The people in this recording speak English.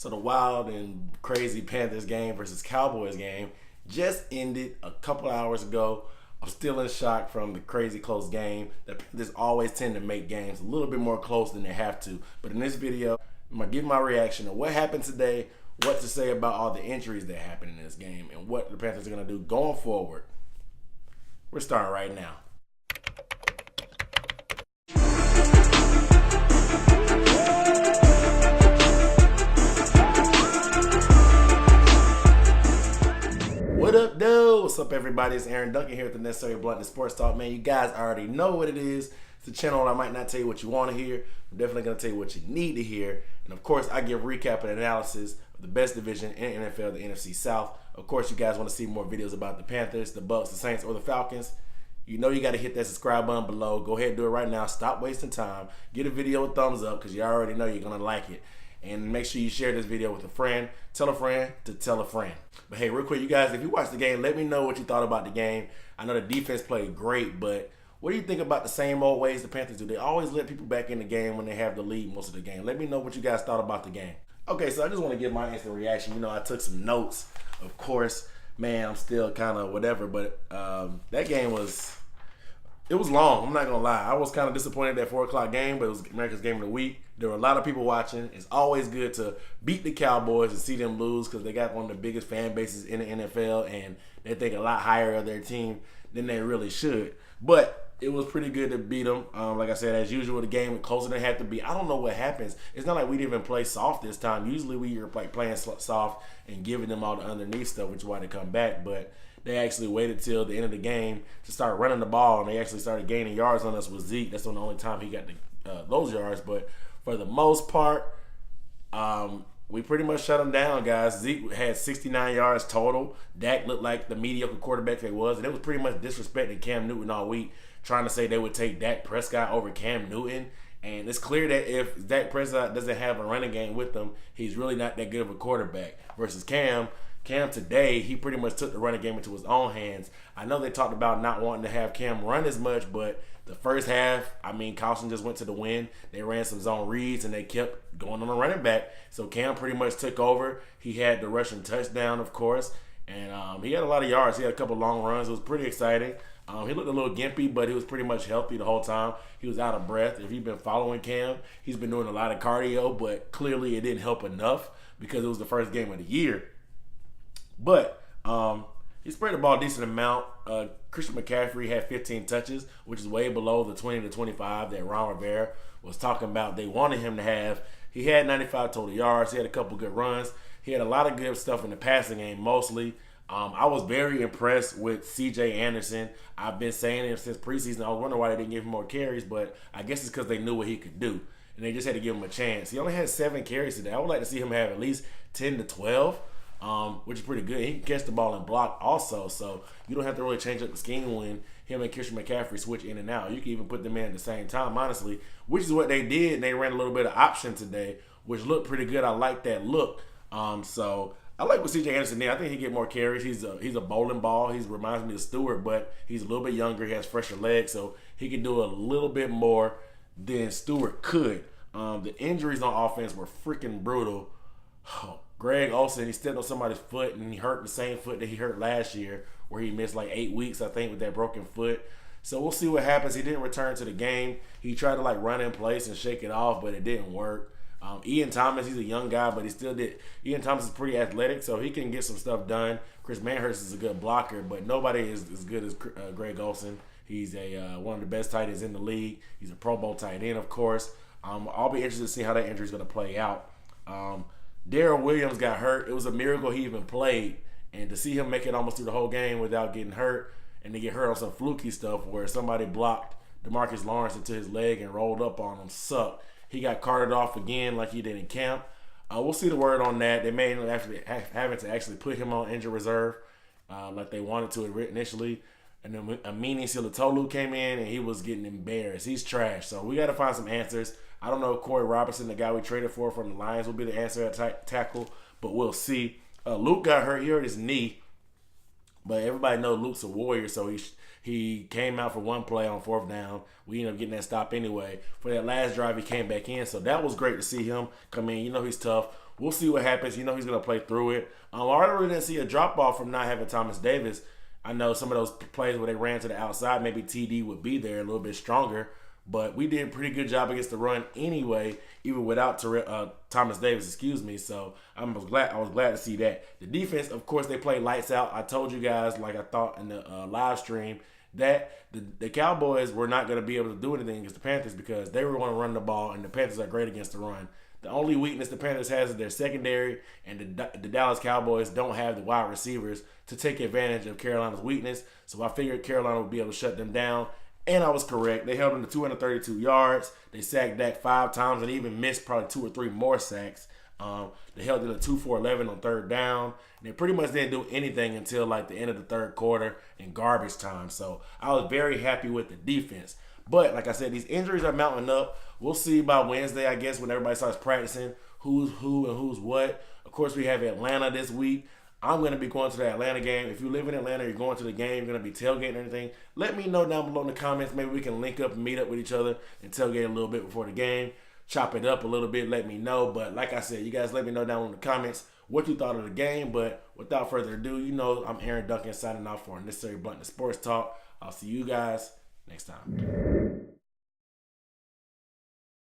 So the wild and crazy Panthers game versus Cowboys game just ended a couple hours ago. I'm still in shock from the crazy close game. The Panthers always tend to make games a little bit more close than they have to. But in this video, I'm going to give my reaction to what happened today, what to say about all the injuries that happened in this game, and what the Panthers are going to do going forward. We're starting right now. What up, dude? What's up, everybody? It's Aaron Duncan here with the Necessary Bluntness Sports Talk. Man, you guys already know what it is. It's a channel where I might not tell you what you want to hear. I'm definitely going to tell you what you need to hear. And of course, I give recap and analysis of the best division in NFL, the NFC South. Of course, you guys want to see more videos about the Panthers, the Bucks, the Saints, or the Falcons. You know you got to hit that subscribe button below. Go ahead and do it right now. Stop wasting time. Give a video a thumbs up because you already know you're going to like it. And make sure you share this video with a friend. Tell a friend to tell a friend. But hey, real quick, you guys, if you watched the game, let me know what you thought about the game. I know the defense played great, but what do you think about the same old ways the Panthers do? They always let people back in the game when they have the lead most of the game. Let me know what you guys thought about the game. Okay, so I just want to give my instant reaction. You know, I took some notes. Of course, man, I'm still kind of whatever, but that game was... It was long, I'm not going to lie. I was kind of disappointed that 4 o'clock game, but it was America's Game of the Week. There were a lot of people watching. It's always good to beat the Cowboys and see them lose because they got one of the biggest fan bases in the NFL, and they think a lot higher of their team than they really should. But it was pretty good to beat them. Like I said, as usual, the game was closer than it had to be. I don't know what happens. It's not like we didn't even play soft this time. Usually we are like playing soft and giving them all the underneath stuff, which is why they come back. But they actually waited till the end of the game to start running the ball, and they actually started gaining yards on us with Zeke. That's the only time he got those yards. But for the most part, we pretty much shut them down, guys. Zeke had 69 yards total. Dak looked like the mediocre quarterback they was, and it was pretty much disrespecting Cam Newton all week, trying to say they would take Dak Prescott over Cam Newton. And it's clear that if Dak Prescott doesn't have a running game with him, he's really not that good of a quarterback. Versus Cam today, he pretty much took the running game into his own hands. I know they talked about not wanting to have Cam run as much, but the first half, I mean, Carlson just went to the win. They ran some zone reads, and they kept going on the running back. So Cam pretty much took over. He had the rushing touchdown, of course, and he had a lot of yards. He had a couple long runs. It was pretty exciting. He looked a little gimpy, but he was pretty much healthy the whole time. He was out of breath. If you've been following Cam, he's been doing a lot of cardio, but clearly it didn't help enough because it was the first game of the year. But he sprayed the ball a decent amount. Christian McCaffrey had 15 touches, which is way below the 20 to 25 that Ron Rivera was talking about they wanted him to have. He had 95 total yards. He had a couple good runs. He had a lot of good stuff in the passing game mostly. I was very impressed with C.J. Anderson. I've been saying it since preseason. I was wondering why they didn't give him more carries, but I guess it's because they knew what he could do, and they just had to give him a chance. He only had 7 carries today. I would like to see him have at least 10 to 12. Which is pretty good. He can catch the ball and block also, so you don't have to really change up the scheme when him and Christian McCaffrey switch in and out. You can even put them in at the same time, honestly, which is what they did, and they ran a little bit of option today, which looked pretty good. I like that look. So I like what C.J. Anderson did. I think he get more carries. He's a bowling ball. He reminds me of Stewart, but he's a little bit younger. He has fresher legs, so he can do a little bit more than Stewart could. The injuries on offense were freaking brutal. Greg Olsen, he stepped on somebody's foot, and he hurt the same foot that he hurt last year, where he missed like 8 weeks, I think, with that broken foot. So we'll see what happens. He didn't return to the game. He tried to like run in place and shake it off, but it didn't work. Ian Thomas, he's a young guy, but he still did. Ian Thomas is pretty athletic, so he can get some stuff done. Chris Manhurst is a good blocker, but nobody is as good as Greg Olsen. He's one of the best tight ends in the league. He's a Pro Bowl tight end, of course. I'll be interested to see how that injury is going to play out. Daryl Williams got hurt. It was a miracle he even played. And to see him make it almost through the whole game without getting hurt, and to get hurt on some fluky stuff where somebody blocked DeMarcus Lawrence into his leg and rolled up on him, sucked. He got carted off again like he did in camp. We'll see the word on that. They may end up having to actually put him on injured reserve like they wanted to initially. And then Amini Silatolu came in, and he was getting embarrassed. He's trash. So we got to find some answers. I don't know if Corey Robertson, the guy we traded for from the Lions, will be the answer at tackle, but we'll see. Luke got hurt. He hurt his knee, but everybody knows Luke's a warrior, so he came out for one play on 4th down. We ended up getting that stop anyway. For that last drive, he came back in, so that was great to see him come in. You know he's tough. we'll see what happens. He's going to play through it. I really didn't see a drop-off from not having Thomas Davis. I know some of those plays where they ran to the outside, maybe TD would be there a little bit stronger. But we did a pretty good job against the run anyway, even without Thomas Davis, So I was glad to see that. The defense, of course, they played lights out. I told you guys, like I thought in the live stream, that the Cowboys were not going to be able to do anything against the Panthers because they were going to run the ball, and the Panthers are great against the run. The only weakness the Panthers has is their secondary, and the Dallas Cowboys don't have the wide receivers to take advantage of Carolina's weakness. So I figured Carolina would be able to shut them down. And I was correct. They held them to 232 yards. They sacked Dak 5 times and even missed probably 2 or 3 more sacks. They held it to 2 for 11 on third down. And they pretty much didn't do anything until like the end of the third quarter in garbage time. So I was very happy with the defense. But like I said, these injuries are mounting up. We'll see by Wednesday, I guess, when everybody starts practicing who's who and who's what. Of course, we have Atlanta this week. I'm going to be going to the Atlanta game. If you live in Atlanta, you're going to the game, you're going to be tailgating or anything, let me know down below in the comments. Maybe we can link up and meet up with each other and tailgate a little bit before the game. Chop it up a little bit, let me know. But like I said, you guys let me know down in the comments what you thought of the game. But without further ado, I'm Aaron Duncan signing off for Necessary Bluntness Sports Talk. I'll see you guys next time.